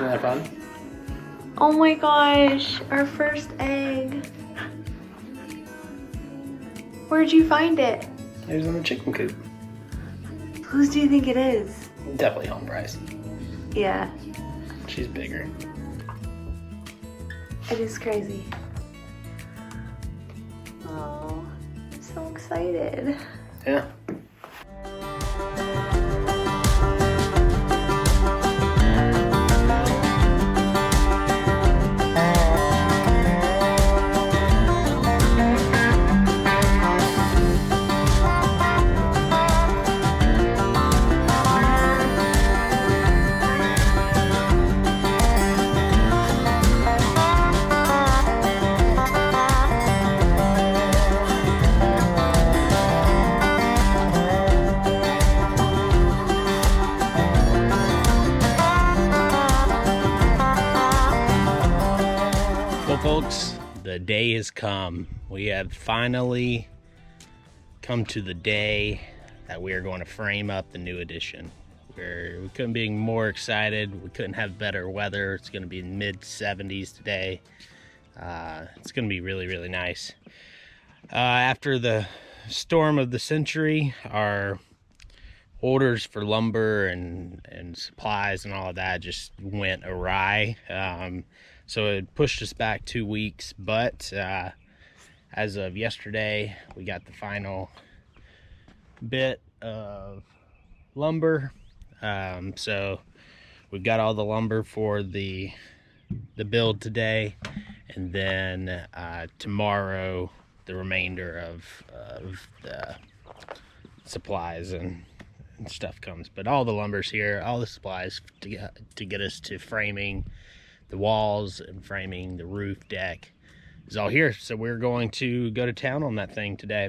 that fun? Oh my gosh, our first egg. Where'd you find it? It was in the chicken coop. Whose do you think it is? Definitely home price. Yeah. She's bigger. It is crazy. Oh, I'm so excited. Yeah. Folks, the day has come. We have finally come to the day that we are going to frame up the new addition. We couldn't be more excited. We couldn't have better weather. It's going to be mid 70s today. It's going to be really, really nice. After the storm of the century, our orders for lumber and supplies and all of that just went awry. So it pushed us back 2 weeks, but as of yesterday, we got the final bit of lumber. So we've got all the lumber for the build today, and then tomorrow the remainder of the supplies and stuff comes. But all the lumber's here, all the supplies to get us to framing the walls and framing the roof deck is all here. So we're going to go to town on that thing today.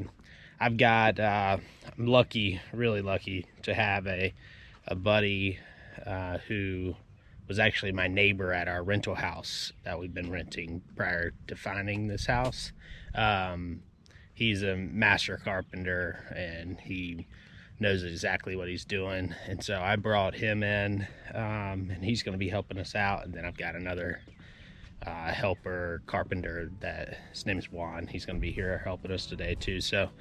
I've got I'm lucky, really lucky, to have a buddy who was actually my neighbor at our rental house that we've been renting prior to finding this house. He's a master carpenter and he knows exactly what he's doing, and so I brought him in, and he's going to be helping us out. And then I've got another helper carpenter that his name is Juan. He's going to be here helping us today too. So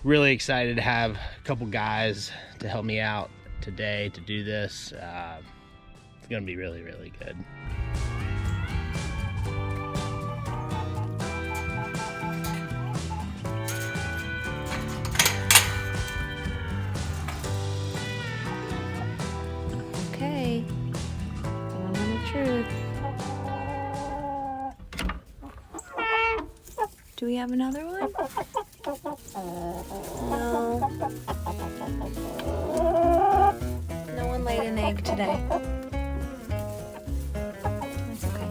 really excited to have a couple guys to help me out today to do this. It's going to be really, really good. Okay, moment of truth. Do we have another one? No. No one laid an egg today. That's okay.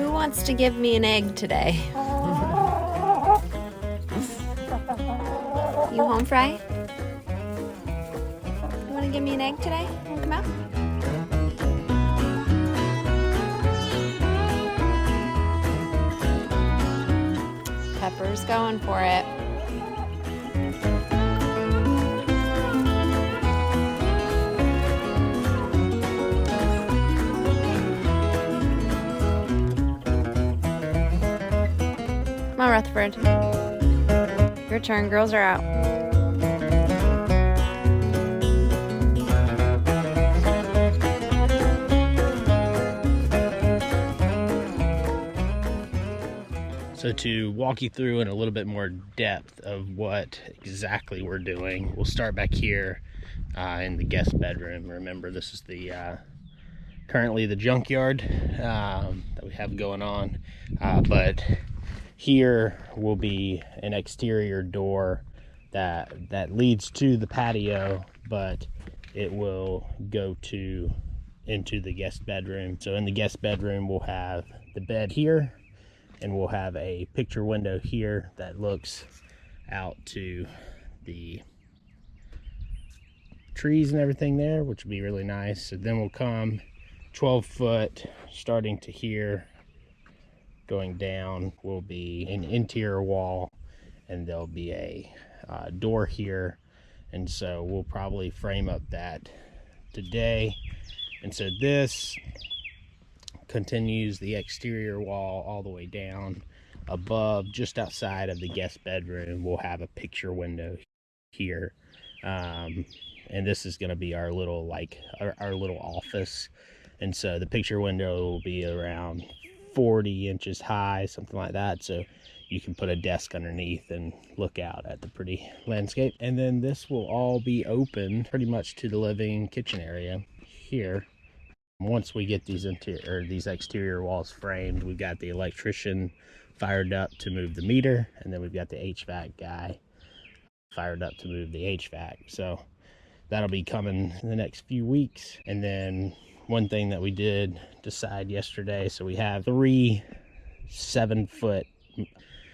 Who wants to give me an egg today? You home, Fry? You want to give me an egg today? Come out. Pepper's going for it. Come on, Rutherford. Your turn. Girls are out. So to walk you through in a little bit more depth of what exactly we're doing, we'll start back here in the guest bedroom. Remember, this is the currently the junkyard that we have going on, but here will be an exterior door that leads to the patio, but it will go into the guest bedroom. So in the guest bedroom, we'll have the bed here, and we'll have a picture window here that looks out to the trees and everything there, which will be really nice. So then we'll come 12 foot starting to here, going down will be an interior wall, and there'll be a door here. And so we'll probably frame up that today, And so this continues the exterior wall all the way down. Above, just outside of the guest bedroom, we'll have a picture window here. And this is going to be our little our little office. And so the picture window will be around 40 inches high, something like that. So you can put a desk underneath and look out at the pretty landscape. And then this will all be open pretty much to the living kitchen area here. Once we get these exterior walls framed, we've got the electrician fired up to move the meter, and then we've got the HVAC guy fired up to move the HVAC. So that'll be coming in the next few weeks. And then one thing that we did decide yesterday, so we have 3 7-foot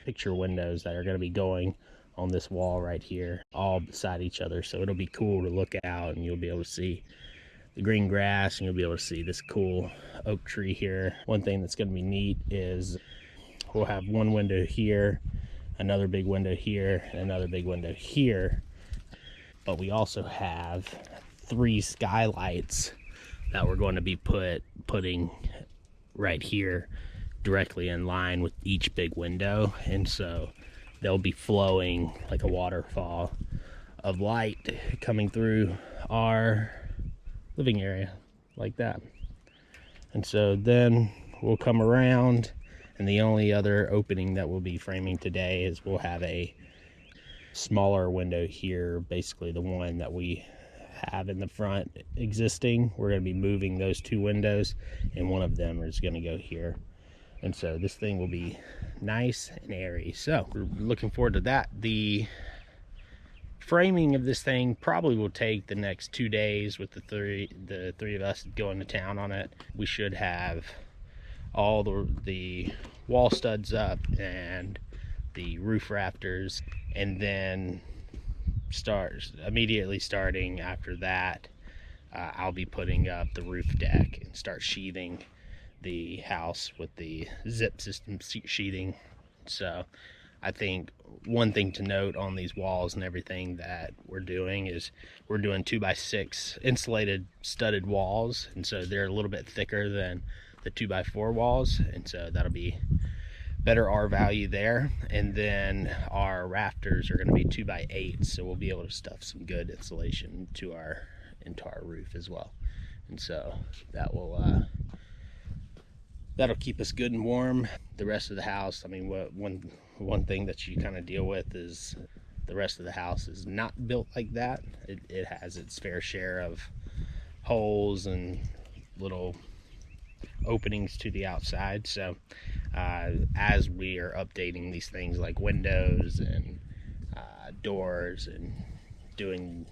picture windows that are going to be going on this wall right here, all beside each other. So it'll be cool to look out, and you'll be able to see the green grass, and you'll be able to see this cool oak tree here. One thing that's going to be neat is we'll have one window here, another big window here, and another big window here. But we also have 3 skylights that we're going to be putting right here, directly in line with each big window. And so they'll be flowing like a waterfall of light coming through our living area like that. And so then we'll come around, and the only other opening that we'll be framing today is we'll have a smaller window here, basically the one that we have in the front existing. We're going to be moving those 2 windows, and one of them is going to go here. And so this thing will be nice and airy. So we're looking forward to that. The framing of this thing probably will take the next 2 days with the three of us going to town on it. We should have all the wall studs up and the roof rafters, and then immediately starting after that, I'll be putting up the roof deck and start sheathing the house with the zip system sheathing. So I think one thing to note on these walls and everything that we're doing is we're doing 2x6 insulated studded walls, and so they're a little bit thicker than the 2x4 walls, and so that'll be better R value there. And then our rafters are going to be 2x8, so we'll be able to stuff some good insulation into our roof as well. And so that will that'll keep us good and warm. The rest of the house, I mean, one thing that you kind of deal with is the rest of the house is not built like that. It has its fair share of holes and little openings to the outside. So as we are updating these things like windows and doors and doing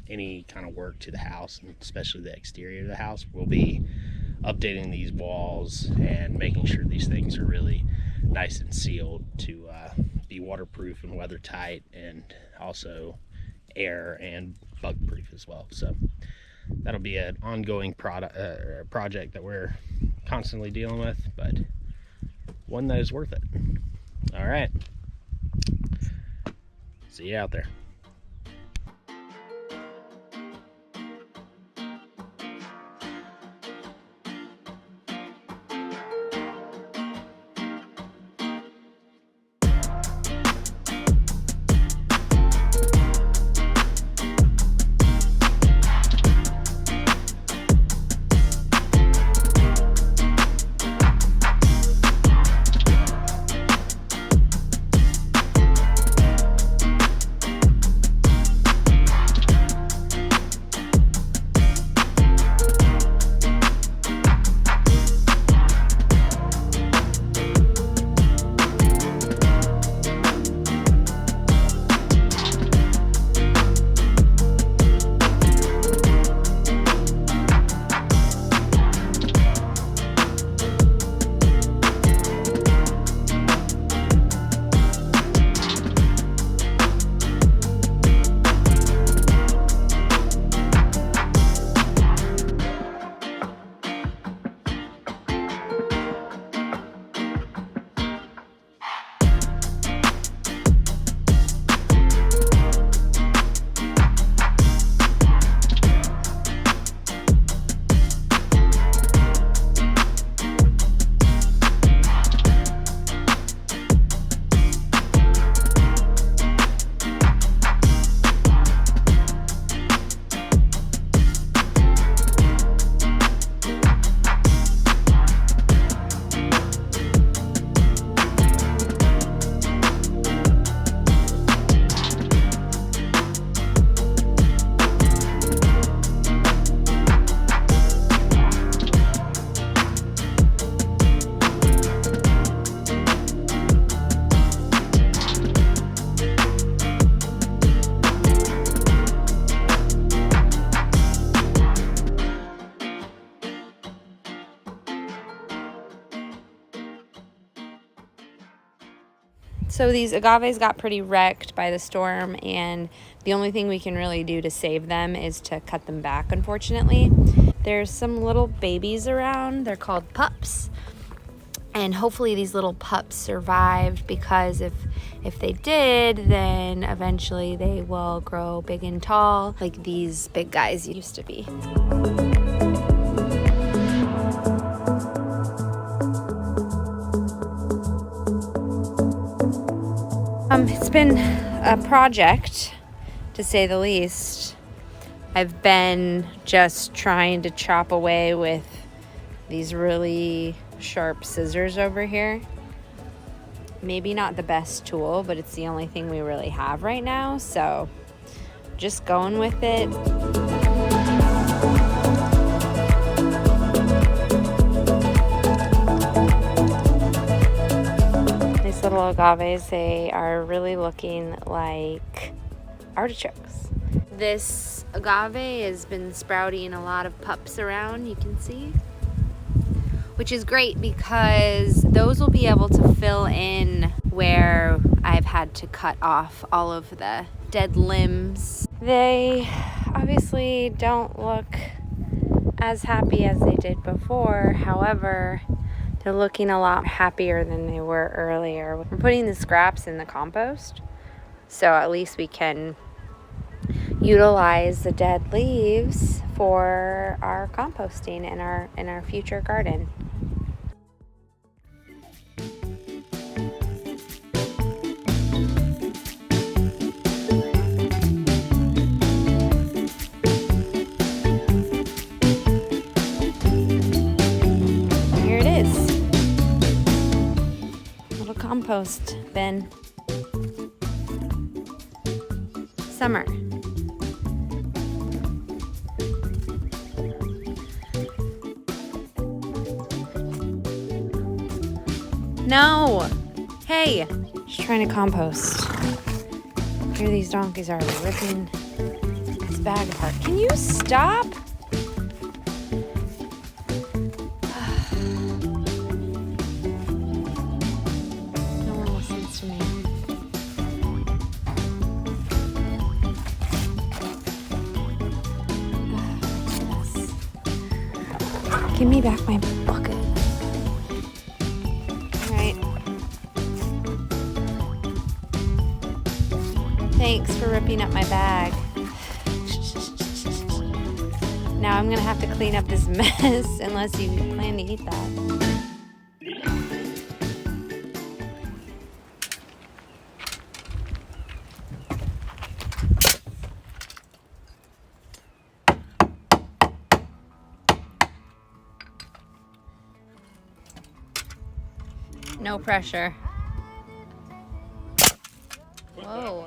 any kind of work to the house, and especially the exterior of the house, we'll be updating these walls and making sure these things are really nice and sealed to be waterproof and weather tight, and also air and bug proof as well. So that'll be an ongoing project that we're constantly dealing with, but one that is worth it. All right, see you out there. So these agaves got pretty wrecked by the storm, and the only thing we can really do to save them is to cut them back, unfortunately. There's some little babies around. They're called pups. And hopefully these little pups survived, because if they did, then eventually they will grow big and tall like these big guys used to be. It's been a project, to say the least. I've been just trying to chop away with these really sharp scissors over here. Maybe not the best tool, but it's the only thing we really have right now, so just going with it. These little agaves, they are really looking like artichokes. This agave has been sprouting a lot of pups around, you can see, which is great because those will be able to fill in where I've had to cut off all of the dead limbs. They obviously don't look as happy as they did before. However, they're looking a lot happier than they were earlier. We're putting the scraps in the compost, so at least we can utilize the dead leaves for our composting in our future garden. Here it is. Little compost bin. Summer. No! Hey! Just trying to compost. Here these donkeys are ripping this bag apart. Can you stop? No one listens to me. Give me back my bucket. Thanks for ripping up my bag. Now I'm gonna have to clean up this mess unless you plan to eat that. No pressure. Whoa.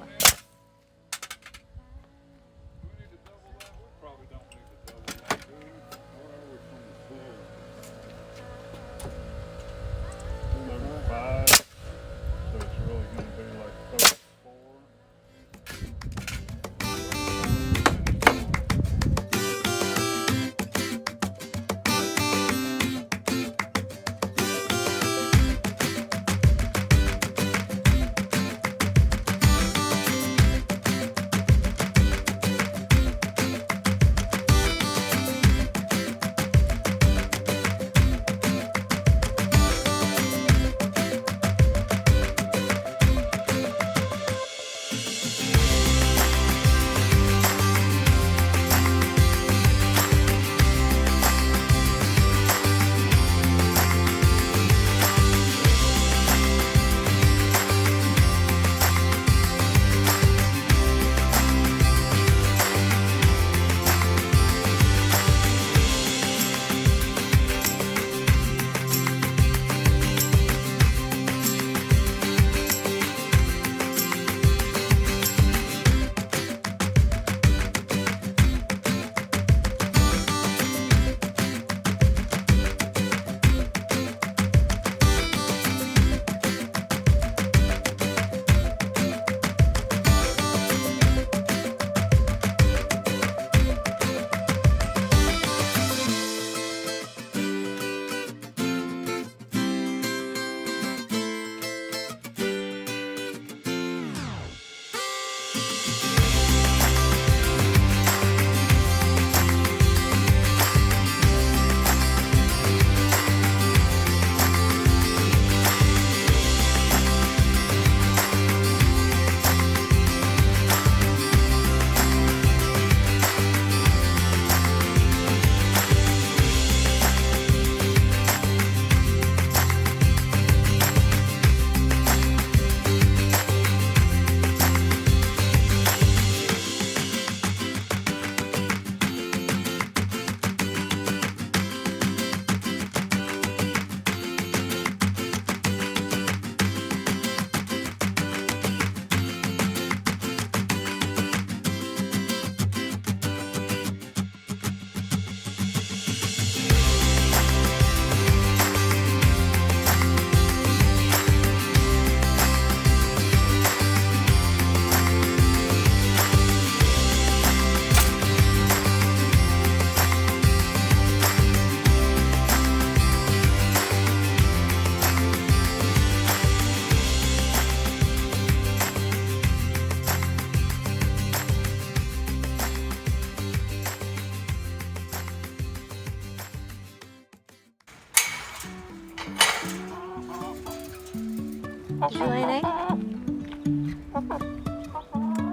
Did you lay an egg?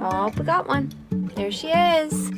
Oh, we got one. There she is.